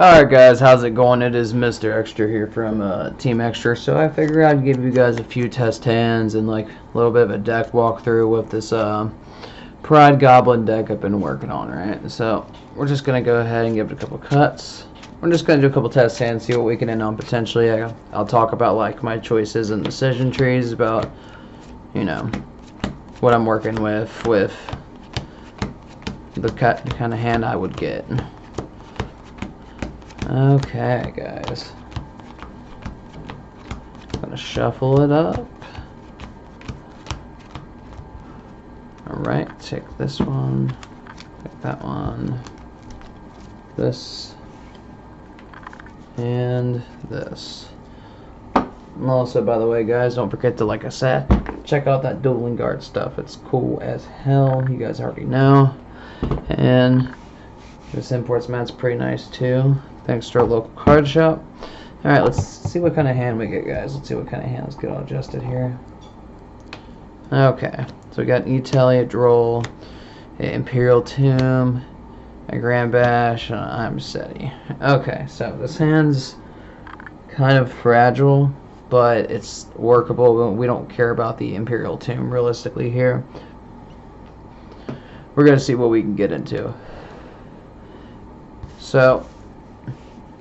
Alright guys, how's it going? It is Mr. Extra here from Team Extra. So I figured I'd give you guys a few test hands and like a little bit of a deck walkthrough with this Pride Goblin deck I've been working on, right? So we're just going to go ahead and give it a couple cuts. We're just going to do a couple test hands, see what we can end on potentially. I'll talk about like my choices and decision trees, about, you know, what I'm working with the kind of hand I would get. Okay, guys. Gonna shuffle it up. Alright, take this one, take that one, this, and this. And also, by the way, guys, don't forget to, like I said, check out that dueling guard stuff. It's cool as hell. You guys already know. And this imports mat's pretty nice too, thanks to our local card shop. Alright, let's see what kind of hand we get, guys. Let's see what kind of hand. Let's get all adjusted here. Okay, so we got an E-Telly, a Droll, an Imperial Tomb, a Grand Bash, and an I'm Seti. Okay, so this hand's kind of fragile, but it's workable. We don't care about the Imperial Tomb realistically here. We're going to see what we can get into. So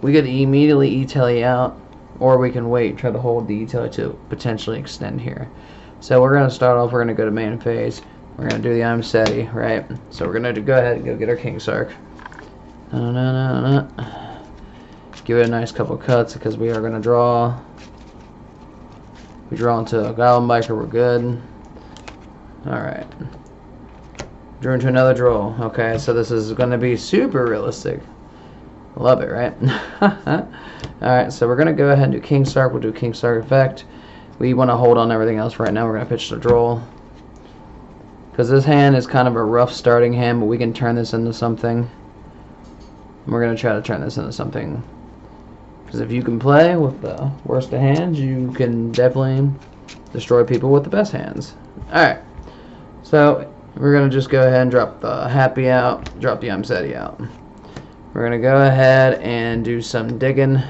we could immediately E-Telly out, or we can wait, try to hold the E-Telly to potentially extend here. So we're going to start off, we're going to go to main phase. We're going to do the I'm Seti, right? So we're going to go ahead and go get our King Sark. Give it a nice couple cuts because we are going to draw. We draw into a Goblin Biker, we're good. Alright. Drew into another Droll. Okay, so this is going to be super realistic. Love it, right? Alright, so we're going to go ahead and do King Sark. We'll do King Sark effect. We want to hold on everything else right now. We're going to pitch the Droll. Because this hand is kind of a rough starting hand, but we can turn this into something. We're going to try to turn this into something. Because if you can play with the worst of hands, you can definitely destroy people with the best hands. Alright, so we're going to just go ahead and drop the Happy out, drop the I'm Seti out. We're going to go ahead and do some digging.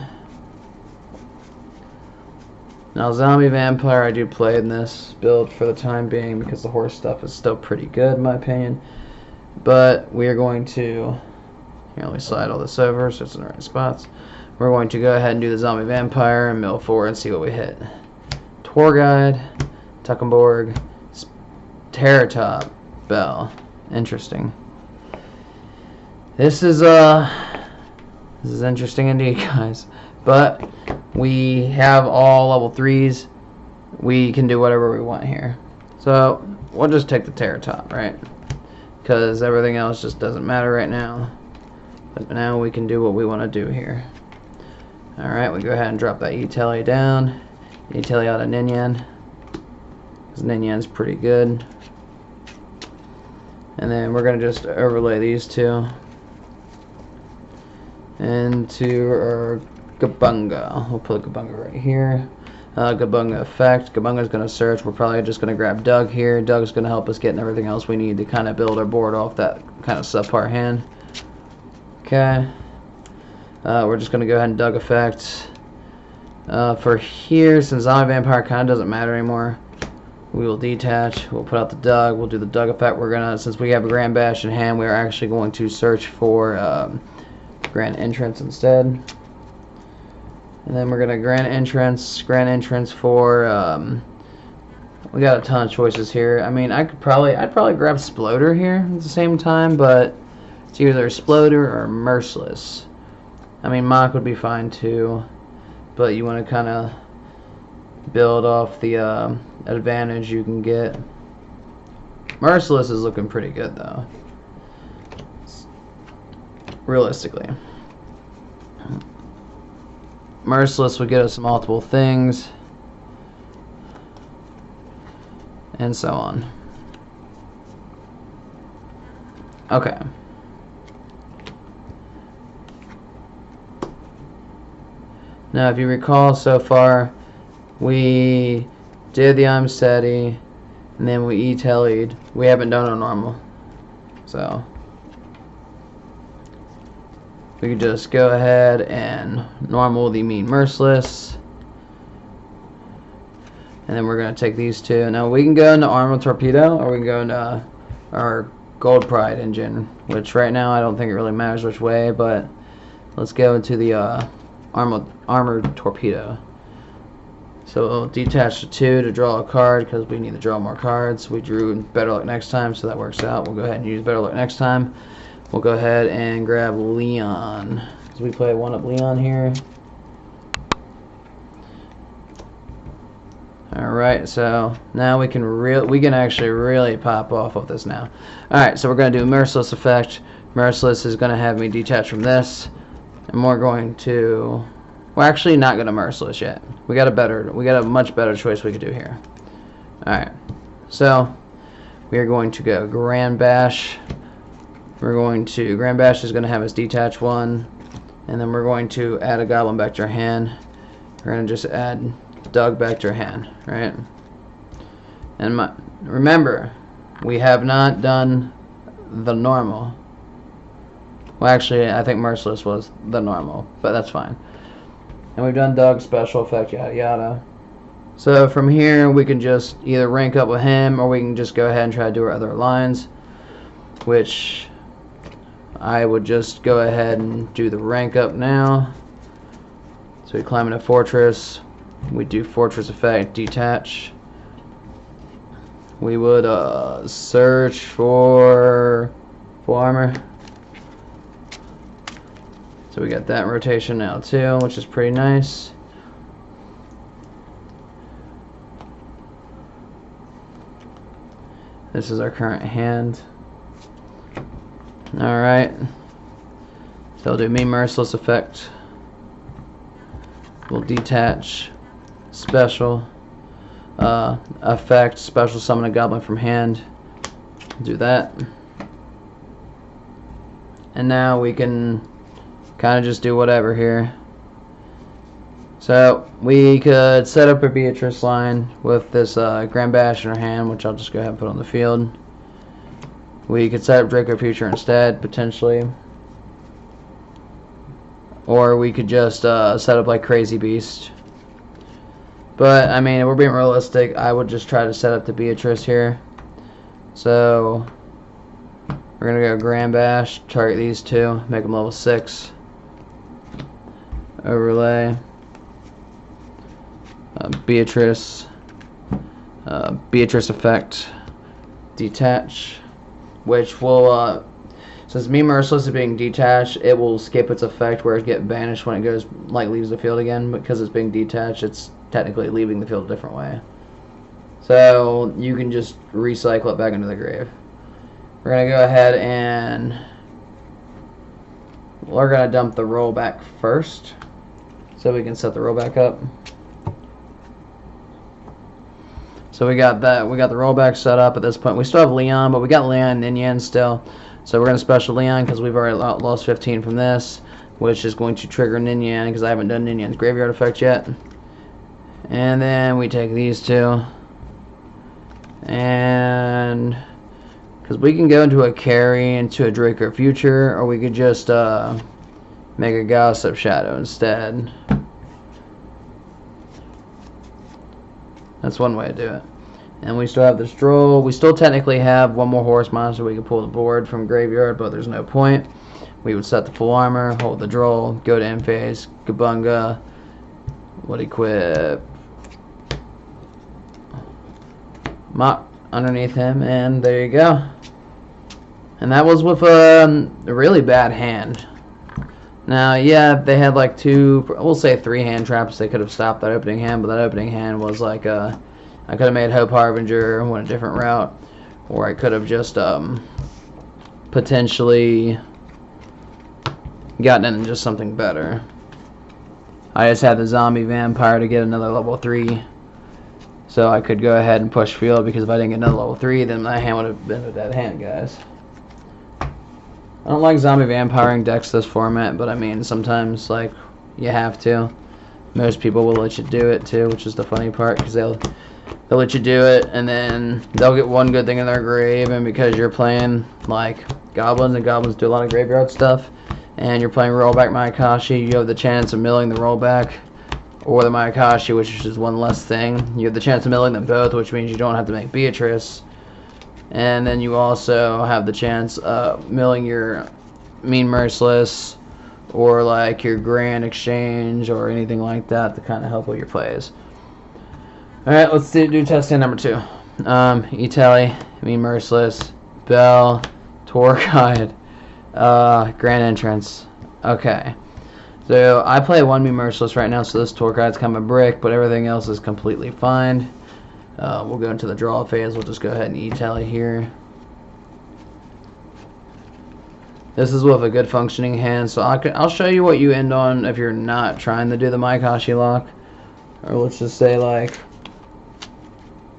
Now, Zombie Vampire, I do play in this build for the time being because the horse stuff is still pretty good in my opinion. But we are going to, here, let me slide all this over so it's in the right spots. We're going to go ahead and do the Zombie Vampire and mill 4 and see what we hit. Tour Guide, Tuckenborg, Terratop, Bell. Interesting. This is interesting indeed, guys. But we have all level 3s. We can do whatever we want here. So we'll just take the Terratop, right? Because everything else just doesn't matter right now. But now we can do what we want to do here. Alright, we go ahead and drop that E-Telly down. E-Telly out of Ninian. Because Ninian's pretty good. And then we're going to just overlay these two into our Gabunga. We'll put Gabunga right here. Gabunga effect. Gabunga's going to search. We're probably just going to grab Doug here. Doug's going to help us get everything else we need to kind of build our board off that kind of subpar hand. Okay. We're just going to go ahead and Doug effect. For here, since Zombie Vampire kind of doesn't matter anymore, we will detach. We'll put out the Doug. We'll do the Doug effect. We're going to, since we have a Grand Bash in hand, we are actually going to search for Grand Entrance instead. And then we're going to Grand Entrance for, we got a ton of choices here. I mean, I'd probably grab Sploder here at the same time, but it's either Sploder or Merciless. I mean, Mach would be fine too, but you want to kind of build off the advantage you can get. Merciless is looking pretty good though, realistically. Merciless would get us multiple things, and so on. Okay. Now, if you recall, so far we did the I'm Seti, and then we E-Tellied. We haven't done a normal, so we can just go ahead and normal the mean merciless. And then we're going to take these two. Now we can go into armor torpedo, or we can go into our gold pride engine, which right now I don't think it really matters which way, but let's go into the armored torpedo. So we'll detach the 2 to draw a card because we need to draw more cards. We drew better luck next time, so that works out. We'll go ahead and use better luck next time. We'll go ahead and grab Leon, because we play 1-up Leon here. Alright, so now we can actually really pop off of this now. Alright, so we're going to do Merciless effect. Merciless is going to have me detach from this. And we're going to... We're actually not going to Merciless yet. We got a much better choice we could do here. Alright, so we are going to go Grand Bash. Grand Bash is going to have us detach 1. And then we're going to add a goblin back to our hand. We're going to just add Doug back to your hand, right? And remember, we have not done the normal. Well, actually, I think Merciless was the normal, but that's fine. And we've done Doug's special effect, yada yada. So from here, we can just either rank up with him, or we can just go ahead and try to do our other lines, which I would just go ahead and do the rank up now. So we climb into Fortress. We do Fortress effect, detach. We would search for full armor. So we got that rotation now too, which is pretty nice. This is our current hand. Alright. So I'll do me merciless effect. We'll detach. Special effect, special summon a goblin from hand. Do that. And now we can kind of just do whatever here. So we could set up a Beatrice line with this Grand Bash in our hand, which I'll just go ahead and put on the field. We could set up Draco Future instead, potentially. Or we could just set up like Crazy Beast. But, I mean, if we're being realistic, I would just try to set up the Beatrice here. So, we're going to go Grand Bash, target these two, make them level 6. Overlay. Beatrice. Beatrice effect. Detach. Which will, since me merciless is being detached, it will skip its effect where it gets banished when it goes, like, leaves the field again. Because it's being detached, it's technically leaving the field a different way. So you can just recycle it back into the grave. We're going to go ahead and we're going to dump the rollback first so we can set the rollback up. So we got that. We got the rollback set up at this point. We still have Leon, but we got Leon and Ninian still. So we're going to special Leon because we've already lost 15 from this, which is going to trigger Ninian because I haven't done Ninian's graveyard effect yet. And then we take these two, and because we can go into a carry, into a Draco Future, or we could just make a Gossip Shadow instead. That's one way to do it. And we still have this Droll. We still technically have one more Horus monster we could pull the board from graveyard, but there's no point. We would set the full armor, hold the Droll, go to end phase, Gobunga, would equip Mop underneath him, and there you go. And that was with a really bad hand. Now, yeah, they had like we'll say 3 hand traps. They could have stopped that opening hand, but that opening hand was like I could have made Hope Harbinger, went a different route, or I could have just potentially gotten into just something better. I just had the zombie vampire to get another level 3. So I could go ahead and push field, because if I didn't get another level 3, then my hand would have been a dead hand, guys. I don't like zombie vampiring decks this format, but I mean, sometimes, like, you have to. Most people will let you do it, too, which is the funny part, because they'll let you do it, and then they'll get one good thing in their grave, and because you're playing, like, goblins, and goblins do a lot of graveyard stuff, and you're playing rollback Mayakashi, you have the chance of milling the rollback or the Mayakashi, which is just one less thing. You have the chance of milling them both, which means you don't have to make Beatrice. And then you also have the chance of milling your Mean Merciless or like your Grand Exchange or anything like that to kind of help with your plays. Alright, let's do test stand number 2. E-Tally, Mean Merciless, Bell, Tour Guide, Grand Entrance. Okay. So I play 1 Mean Merciless right now, so this Tour Guide's kind of a brick, but everything else is completely fine. We'll go into the draw phase. We'll just go ahead and E-Tally here. This is with a good functioning hand, so I'll show you what you end on if you're not trying to do the Mayakashi lock. Or let's just say, like,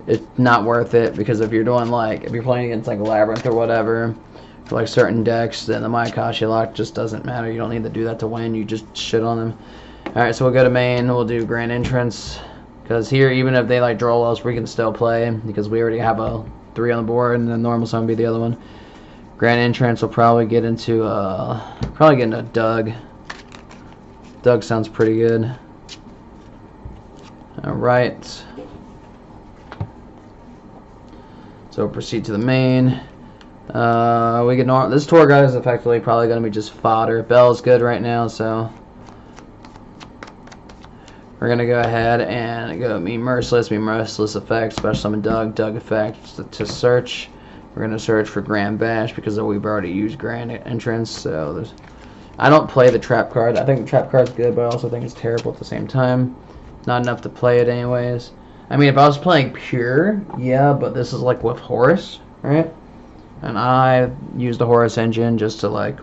it's not worth it, because if you're doing, like, if you're playing against, like, a Labyrinth or whatever, for, like, certain decks, then the Mayakashi lock just doesn't matter. You don't need to do that to win. You just shit on them. Alright, so we'll go to main. We'll do Grand Entrance. Because here, even if they, like, draw us, we can still play, because we already have a 3 on the board, and then normal summon be the other one. Grand Entrance will probably get into Doug. Doug sounds pretty good. Alright. So we'll proceed to the main. We get this Tour Guide is effectively probably going to be just fodder. Bell's good right now, so we're going to go ahead and go Mean Merciless effect, special summon Doug effect to search. We're going to search for Grand Bash because we've already used Grand Entrance. So I don't play the trap card. I think the trap card's good, but I also think it's terrible at the same time. Not enough to play it anyways. I mean, if I was playing pure, yeah, but this is like with Horus, right? And I use the Horus engine just to like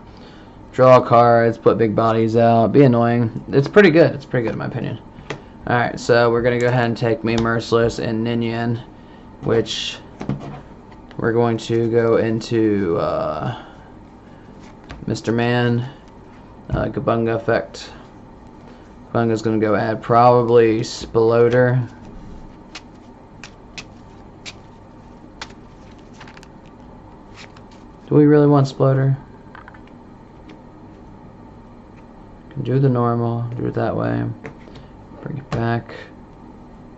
draw cards, put big bodies out, be annoying. It's pretty good. It's pretty good in my opinion. Alright, so we're going to go ahead and take Mean Merciless and Ninian, which we're going to go into Mr. Man, Gobunga effect. Gobunga's going to go add probably Sploder. Do we really want Sploder? Can do the normal, do it that way. Bring it back.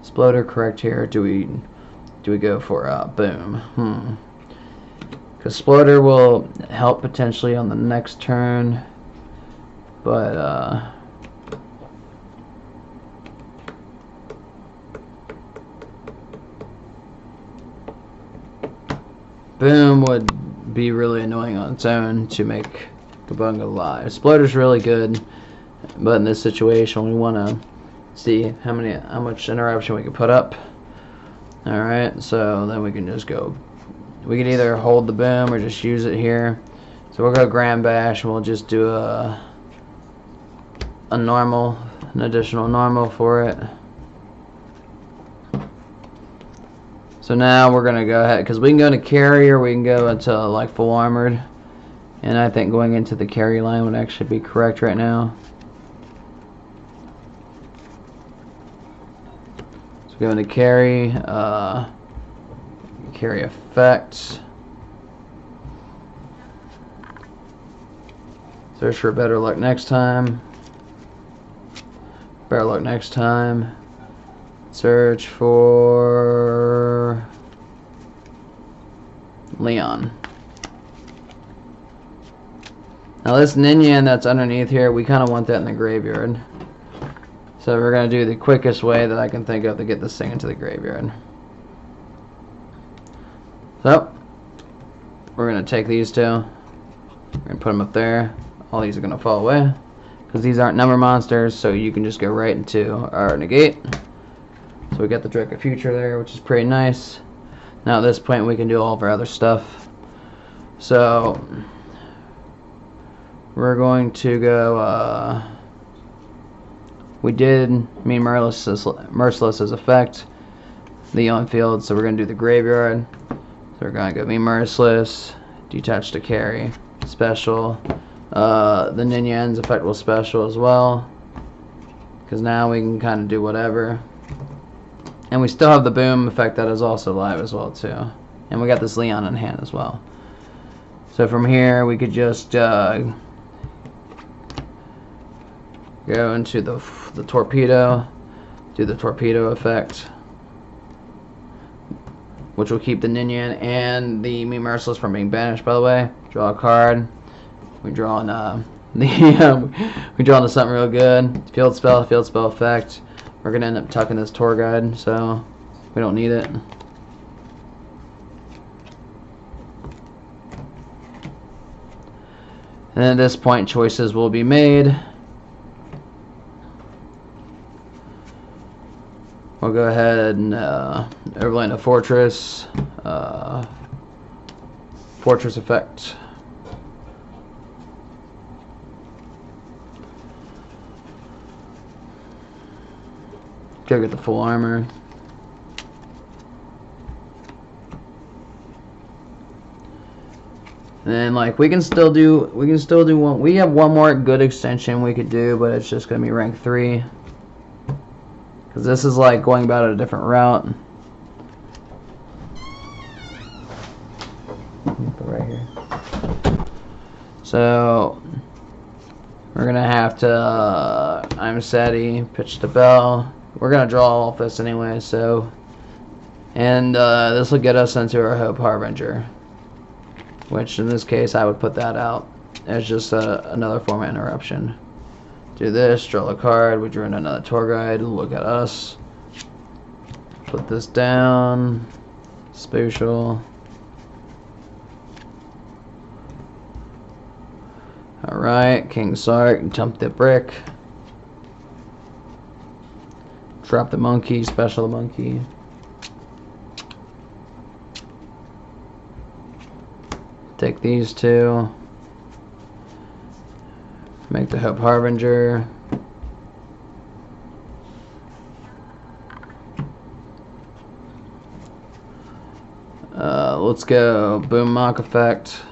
Sploder correct here. Do we go for boom? Because Sploder will help potentially on the next turn, but boom would be really annoying on its own to make Gobunga live. Sploder's really good, but in this situation we want to see how much interruption we can put up. Alright, so then we can just go, we can either hold the boom or just use it here. So we'll go Grand Bash and we'll just do an additional normal for it. So now we're going to go ahead, because we can go into carry or we can go into like full armored. And I think going into the carry line would actually be correct right now. So go into carry, carry effect. Search for better luck next time. Better luck next time. Search for Leon. Now this Ninian that's underneath here, we kind of want that in the graveyard. So we're going to do the quickest way that I can think of to get this thing into the graveyard. So, we're going to take these two. We're going to put them up there. All these are going to fall away, because these aren't number monsters, so you can just go right into our negate. So we got the Drake of Future there, which is pretty nice. Now at this point we can do all of our other stuff. So we're going to go, we did Mean Merciless's effect, the on-field, so we're going to do the graveyard. So we're going to go Mean Merciless, detach to carry, special. The Ninian's effect will special as well, because now we can kind of do whatever. And we still have the boom effect that is also live as well too. And we got this Leon in hand as well. So from here we could just Go into the torpedo. Do the torpedo effect, which will keep the Ninian and the Me Merciless from being banished, by the way. Draw a card. We draw on we draw into something real good. Field spell effect. We're gonna end up tucking this tour guide, so we don't need it. And at this point, choices will be made. We'll go ahead and overlay a fortress. Fortress effect. Go get the full armor. And then, like, we can still do one. We have one more good extension we could do, but it's just gonna be rank 3. Because this is like going about it a different route. Put right here. So we're gonna have to I'm Sadie, pitch the bell. We're gonna draw all of this anyway, so and this will get us into our Hope Harbinger, which in this case I would put that out as just another form of interruption. Do this, draw a card, we drew in another tour guide, look at us. Put this down, spatial. Alright, King Sark, jump the brick. Drop the monkey, special the monkey. Take these two. Make the Hope Harbinger. Let's go Boom Mock effect.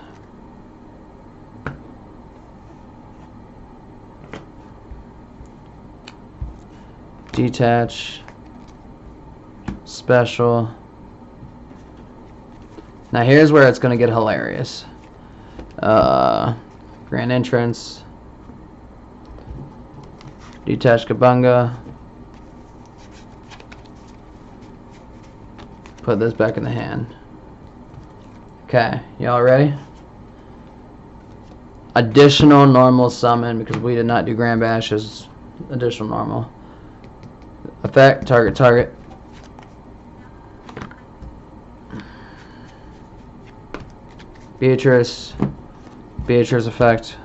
Detach. Special. Now here's where it's going to get hilarious. Grand Entrance. Detach Gobunga. Put this back in the hand. Okay, y'all ready? Additional normal summon, because we did not do Grand Bashes. Additional normal. Effect, target. Beatrice effect.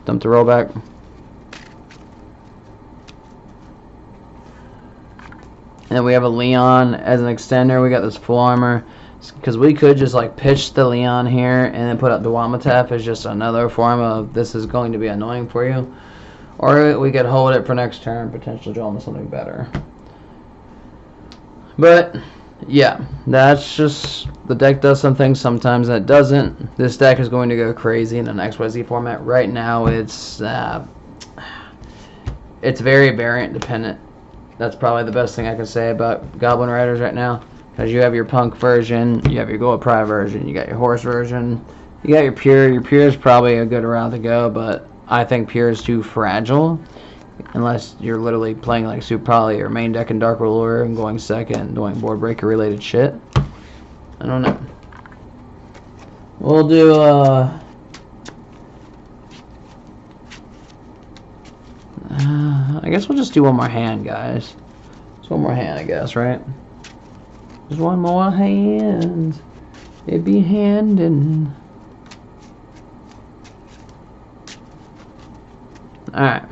Dump the rollback. And then we have a Leon as an extender. We got this full armor. Because we could just like pitch the Leon here and then put up the Wamatef as just another form of this is going to be annoying for you. Or we could hold it for next turn, potentially draw into something better. But yeah, that's just the deck does some things sometimes that it doesn't. This deck is going to go crazy in an XYZ format. Right now it's very variant dependent. That's probably the best thing I can say about Goblin Riders right now. Because you have your Punk version, you have your Gold Pride version, you got your Horse version, you got your Pure. Your Pure is probably a good route to go, but I think Pure is too fragile. Unless you're literally playing like Super Poly or main deck and Dark Ruler and going second and doing board breaker related shit. I don't know. We'll do I guess we'll just do one more hand, guys. Just one more hand, I guess, right? Just one more hand. It be handing. Alright.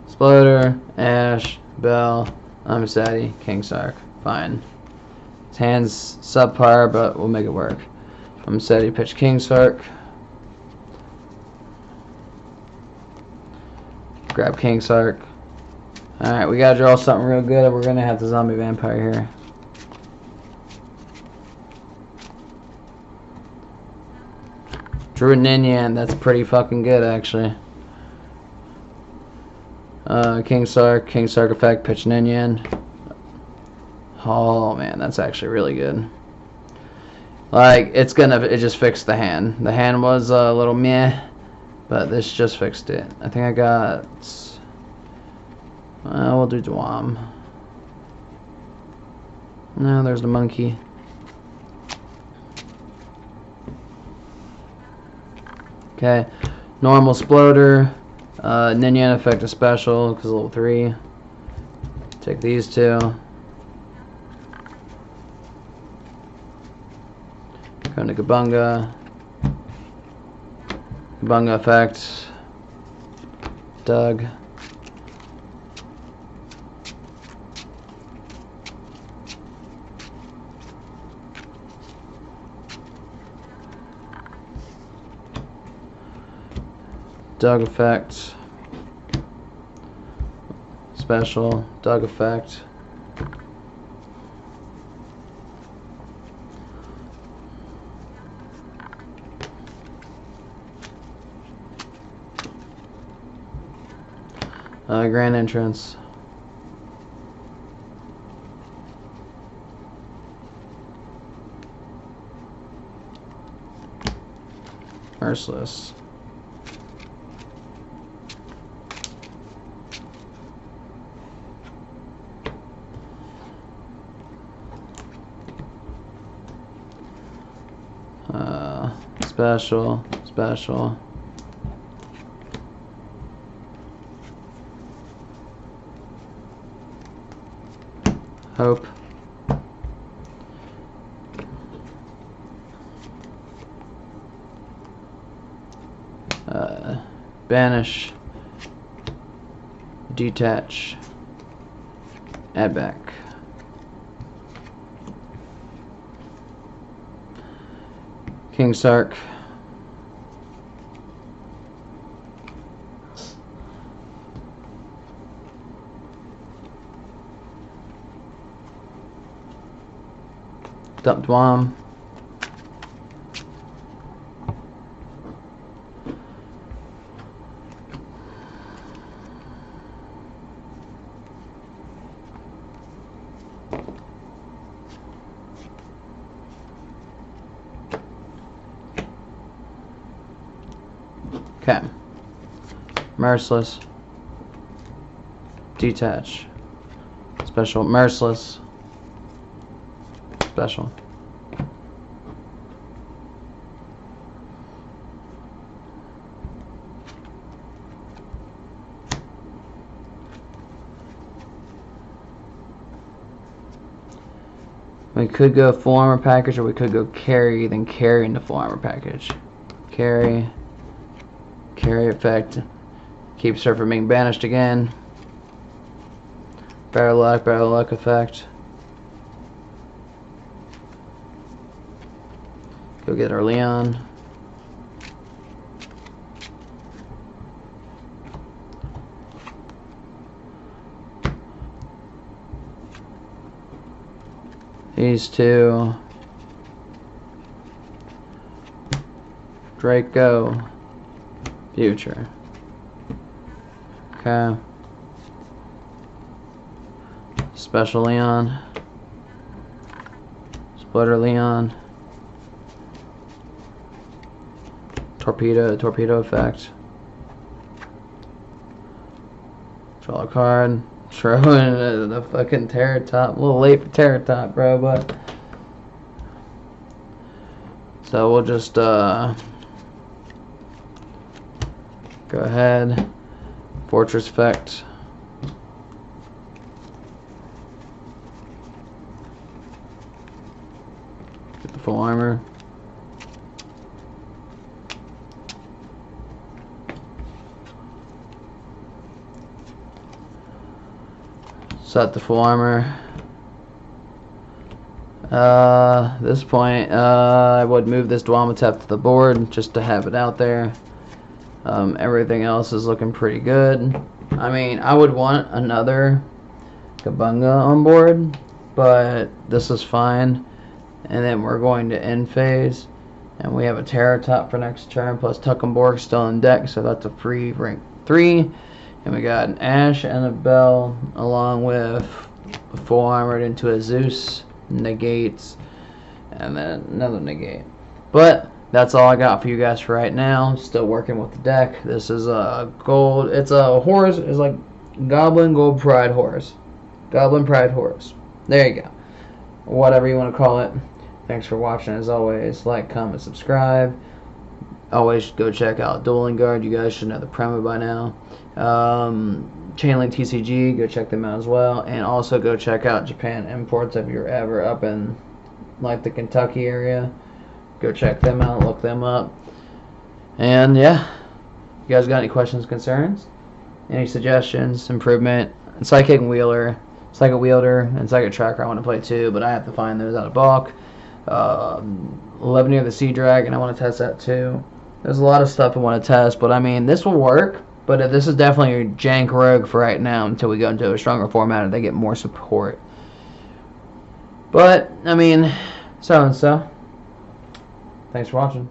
Exploder, Ash, Bell, I'm Sadie, King Sark. Fine. His hand's subpar, but we'll make it work. I'm Sadie, pitch King Sark. Grab King Sark. Alright, we gotta draw something real good. We're gonna have the zombie vampire here. Drew Ninian, that's pretty fucking good actually. King Sark effect, pitch Ninian. Oh man, that's actually really good. Like, it just fixed the hand. The hand was a little meh, but this just fixed it. I think I got, we'll do Dwam. No, there's the monkey. Okay, normal Sploder, Ninja effect a special, because level 3. Take these two. Go into Gabunga. Gabunga effect. Doug. Doug effect. Special. Doug effect. Grand entrance. Merciless. Special. Special. Hope. Banish. Detach. Add back. King Sark. Dump Dwam. Okay. Merciless. Detach. Special. Merciless. Special. We could go full armor package, or we could go carry, then carry into full armor package. Carry. Carry effect. Keeps her from being banished again. Barrel luck effect. Go get our Leon. These two. Draco. Future. Okay. Special Leon. Splitter Leon. Torpedo effect. Draw a card. Throw in the fucking Terror Top. A little late for Terror Top, bro, but. So we'll just, go ahead. Fortress effect. Get the full armor. Set the full armor. This point, I would move this Dwamatep to the board just to have it out there. Everything else is looking pretty good. I mean, I would want another Gabunga on board, but this is fine. And then we're going to end phase, and we have a Terror Top for next turn, plus Tuckenborg still in deck, so that's a free rank 3. And we got an Ash and a Bell, along with full armored into a Zeus, negates, and then another negate. But that's all I got for you guys for right now. Still working with the deck. This is a gold. It's a horus. It's like goblin gold pride horus. Goblin pride horus. There you go. Whatever you want to call it. Thanks for watching. As always, like, comment, subscribe. Always go check out Dueling Guard. You guys should know the promo by now. Chainlink TCG. Go check them out as well. And also go check out Japan Imports if you're ever up in like the Kentucky area. Go check them out, look them up. And yeah, you guys got any questions, concerns, any suggestions, improvement? Psychic Wheeler, Psychic Wielder, and Psychic Tracker I want to play too, but I have to find those out of bulk. 11 near the Sea Dragon, I want to test that too. There's a lot of stuff I want to test, but I mean, this will work, but this is definitely a jank rogue for right now until we go into a stronger format and they get more support. But, I mean, so and so. Thanks for watching.